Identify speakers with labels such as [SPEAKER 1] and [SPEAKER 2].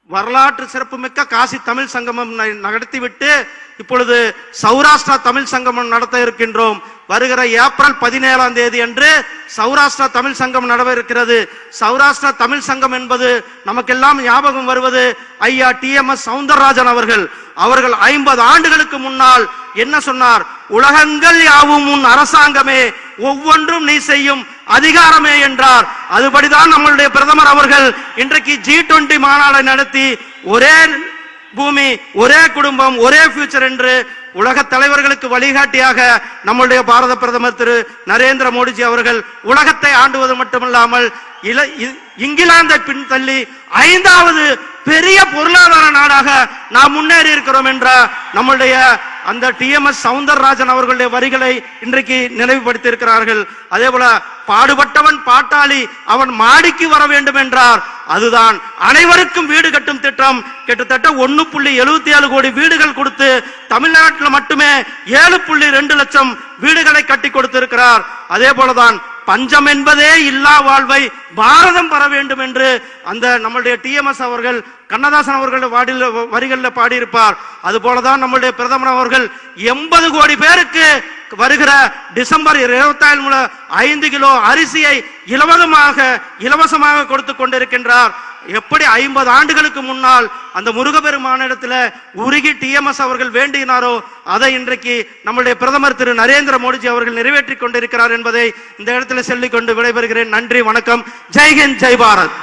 [SPEAKER 1] வரலாற்று சிறப்புமிக்க காசி தமிழ் சங்கமம் நடத்திவிட்டு இப்பொழுது சௌராஷ்டிரா தமிழ் சங்கமம் நடத்த இருக்கின்றோம். வருகிற ஏப்ரல் 17ஆம் தேதி அன்று சௌராஷ்டிரா தமிழ் சங்கம் நடவடிருக்கிறது. சௌராஷ்டிரா தமிழ் சங்கம் என்பது நமக்கெல்லாம் ஞாபகம் வருவது ஐயா TMS சௌந்தரராஜன் அவர்கள். அவர்கள் 50 ஆண்டுகளுக்கு முன்னால் என்ன சொன்னார்? உலகங்கள் யாவும் உன் அரசாங்கமே, ஒவ்வொன்றும் நீ செய்யும் அதிகாரமே என்றார். அதுபடிதான் நம்மளுடைய பிரதமர் அவர்கள் இன்றைக்கு G20 மாநாடு நடத்தி ஒரே பூமி, ஒரே குடும்பம், ஒரே ஃபியூச்சர் என்று உலக தலைவர்களுக்கு வழிகாட்டியாக நம்முடைய பாரத பிரதமர் திரு நரேந்திர மோடிஜி அவர்கள் உலகத்தை ஆண்டுவது மட்டுமல்லாமல் இங்கிலாந்தை பின்தள்ளி 5வது பெரிய பொருளாதார நாடாக நாம் முன்னேறி இருக்கிறோம் என்ற நம்முடைய அந்த TMS சௌந்தரராஜன் அவர்களுடைய வரிகளை இன்றைக்கு நினைவுபடுத்தி இருக்கிறார்கள். அதே போல பாடுபட்டவன் பாட்டாளி, அவன் மாடிக்கு வர வேண்டும் என்றார். அதுதான் அனைவருக்கும் வீடு கட்டும் திட்டம். கிட்டத்தட்ட 1.77 கோடி வீடுகள் கொடுத்து தமிழ்நாட்டில் மட்டுமே 7.2 லட்சம் வீடுகளை கட்டி கொடுத்திருக்கிறார். அதே போலதான் பஞ்சம் என்பதே இல்லா வாழ்வை பாரதம் பெற வேண்டும் என்று அந்த நம்முடைய TMS அவர்கள் கண்ணதாசன் அவர்கள் வரிகளில் பாடியிருப்பார். அது போலதான் நம்முடைய பிரதமர் அவர்கள் 80 கோடி பேருக்கு வருகிற டிசம்பர் 27 5 கிலோ அரிசியை இலவசமாக கொடுத்து கொண்டிருக்கின்றார். எப்படி 50 ஆண்டுகளுக்கு முன்னால் அந்த முருகப்பெருமானிடத்தில் உருகி TMS அவர்கள் வேண்டினாரோ அதை இன்றைக்கு நம்முடைய பிரதமர் திரு நரேந்திர மோடிஜி அவர்கள் நிறைவேற்றிக் கொண்டிருக்கிறார் என்பதை இந்த இடத்துல சொல்லிக்கொண்டு விடைபெறுகிறேன். நன்றி, வணக்கம். ஜெய் ஹிந்த், ஜெய் பாரத்.